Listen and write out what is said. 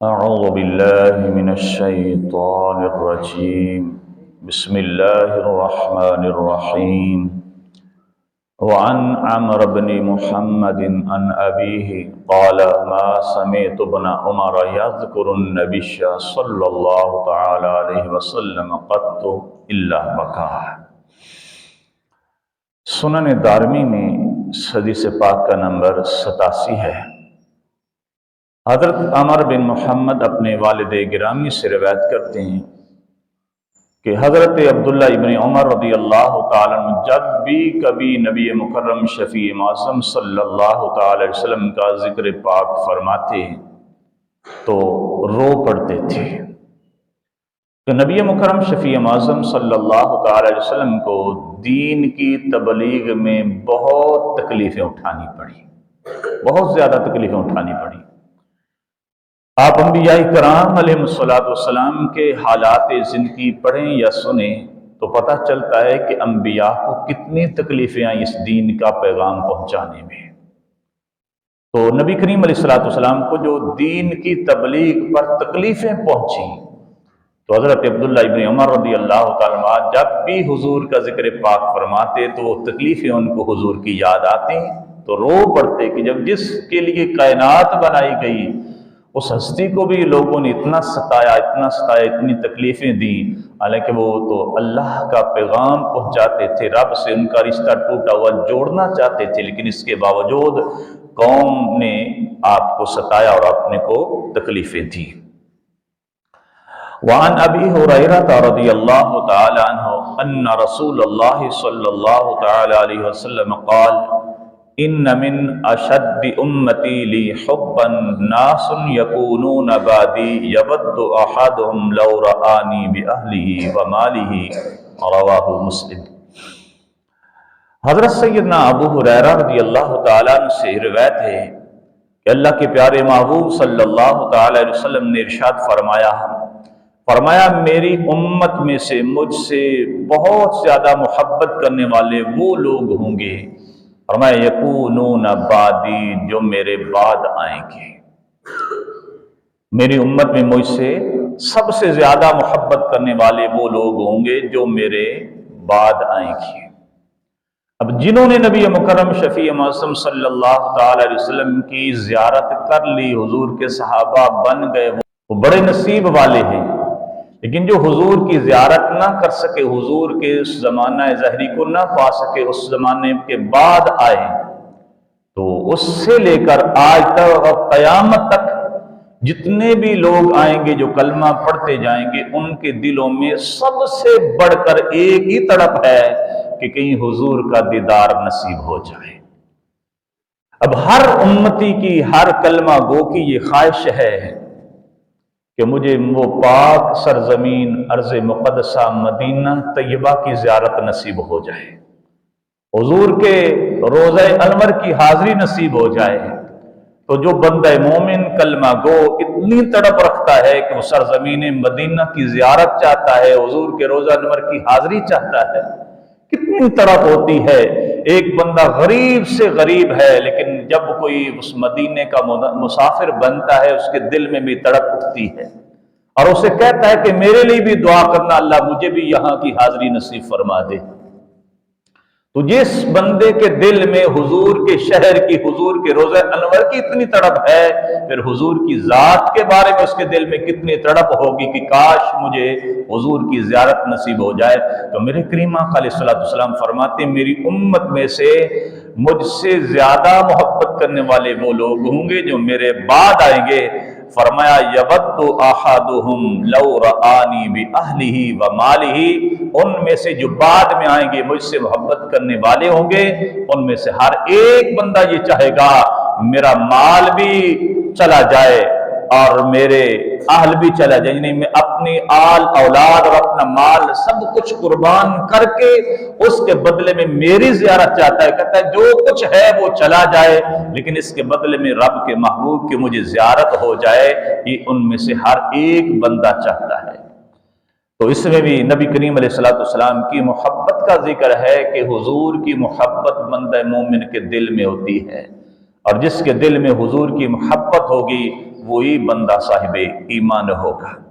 أعوذ بالله من الشيطان الرجيم بسم الله الرحمن الرحيم وعن عمرو بن محمد عن أبيه قال ما سمعت ابن عمر يذكر النبي صلى الله تعالى عليه وسلم قط إلا بكى۔ سنن دارمی میں حدیث پاک کا نمبر 87 ہے۔ حضرت عمر بن محمد اپنے والد گرامی سے روایت کرتے ہیں کہ حضرت عبداللہ ابن عمر رضی اللہ تعالیٰ عنہ جب بھی کبھی نبی مکرم شفیع معصوم صلی اللہ تعالی علیہ وسلم کا ذکر پاک فرماتے تو رو پڑتے تھے کہ نبی مکرم شفیع معصوم صلی اللہ تعالی علیہ وسلم کو دین کی تبلیغ میں بہت تکلیفیں اٹھانی پڑی، بہت زیادہ تکلیفیں اٹھانی پڑی۔ آپ انبیاء کرام علیہ السلام کے حالات زندگی پڑھیں یا سنیں تو پتہ چلتا ہے کہ انبیاء کو کتنی تکلیفیں آئیں اس دین کا پیغام پہنچانے میں۔ تو نبی کریم علیہ السلام کو جو دین کی تبلیغ پر تکلیفیں پہنچیں تو حضرت عبداللہ ابن عمر رضی اللہ تعالیٰ عنہ جب بھی حضور کا ذکر پاک فرماتے تو وہ تکلیفیں ان کو حضور کی یاد آتی تو رو پڑتے کہ جب جس کے لیے کائنات بنائی گئی اس ہستی کو بھی لوگوں نے اتنا ستایا، اتنی تکلیفیں دیں، حالانکہ وہ تو اللہ کا پیغام پہنچاتے تھے، رب سے ان کا رشتہ ٹوٹا ہوا جوڑنا چاہتے تھے، لیکن اس کے باوجود قوم نے آپ کو ستایا اور اپنے کو تکلیفیں دی۔ وعن ابی ہریرہ رضی اللہ تعالی عنہ ان رسول اللہ صلی اللہ تعالی علیہ وسلم قال ان من اشد امتی لی حبا ناس یکونون بعدی یود احدهم لو رآنی باہلہ ومالہ، رواہ مسلم۔ حضرت سیدنا ابو ہریرہ رضی اللہ تعالیٰ عنہ سے روایت ہے کہ اللہ کے پیارے محبوب صلی اللہ تعالی علیہ وسلم نے ارشاد فرمایا میری امت میں سے مجھ سے بہت زیادہ محبت کرنے والے وہ لوگ ہوں گے، فرمایا یکونون بعدی، جو میرے بعد آئیں گے۔ میری امت میں مجھ سے سب سے زیادہ محبت کرنے والے وہ لوگ ہوں گے جو میرے بعد آئیں گے۔ اب جنہوں نے نبی مکرم شفیع معصوم صلی اللہ تعالی علیہ وسلم کی زیارت کر لی، حضور کے صحابہ بن گئے، وہ بڑے نصیب والے ہیں۔ لیکن جو حضور کی زیارت نہ کر سکے، حضور کے اس زمانہ ظاہری کو نہ پا سکے، اس زمانے کے بعد آئے تو اس سے لے کر آج تک اور قیامت تک جتنے بھی لوگ آئیں گے جو کلمہ پڑھتے جائیں گے، ان کے دلوں میں سب سے بڑھ کر ایک ہی تڑپ ہے کہ کہیں حضور کا دیدار نصیب ہو جائے۔ اب ہر امتی کی، ہر کلمہ گو کی یہ خواہش ہے کہ مجھے وہ پاک سرزمین ارض مقدسہ مدینہ طیبہ کی زیارت نصیب ہو جائے، حضور کے روضہ انور کی حاضری نصیب ہو جائے۔ تو جو بندہ مومن کلمہ گو اتنی تڑپ رکھتا ہے کہ وہ سرزمین مدینہ کی زیارت چاہتا ہے، حضور کے روضہ انور کی حاضری چاہتا ہے، کتنی تڑپ ہوتی ہے۔ ایک بندہ غریب سے غریب ہے لیکن جب کوئی اس مدینے کا مسافر بنتا ہے اس کے دل میں بھی تڑپ اٹھتی ہے اور اسے کہتا ہے کہ میرے لیے بھی دعا کرنا، اللہ مجھے بھی یہاں کی حاضری نصیب فرما دے۔ تو جس بندے کے دل میں حضور کے شہر کی، حضور کے روضہ انور کی اتنی تڑپ ہے، پھر حضور کی ذات کے بارے میں اس کے دل میں کتنی تڑپ ہوگی کہ کاش مجھے حضور کی زیارت نصیب ہو جائے۔ تو میرے کریم آقا علیہ السلام فرماتے ہیں میری امت میں سے مجھ سے زیادہ محبت کرنے والے وہ لوگ ہوں گے جو میرے بعد آئیں گے۔ فرمایا یود احدهم لو رآنی باہلہ ومالہ، ان میں سے جو بعد میں آئیں گے مجھ سے محبت کرنے والے ہوں گے، ان میں سے ہر ایک بندہ یہ چاہے گا میرا مال بھی چلا جائے اور میرے اہل بھی چلا جائے، یعنی میں اپنی آل اولاد اور اپنا مال سب کچھ قربان کر کے اس کے بدلے میں میری زیارت چاہتا ہے، کہتا ہے جو کچھ ہے وہ چلا جائے لیکن اس کے بدلے میں رب کے محبوب کی مجھے زیارت ہو جائے، یہ ان میں سے ہر ایک بندہ چاہتا ہے۔ تو اس میں بھی نبی کریم علیہ السلام کی محبت کا ذکر ہے کہ حضور کی محبت بندہ مومن کے دل میں ہوتی ہے، اور جس کے دل میں حضور کی محبت ہوگی وہی بندہ صاحب ایمان ہوگا۔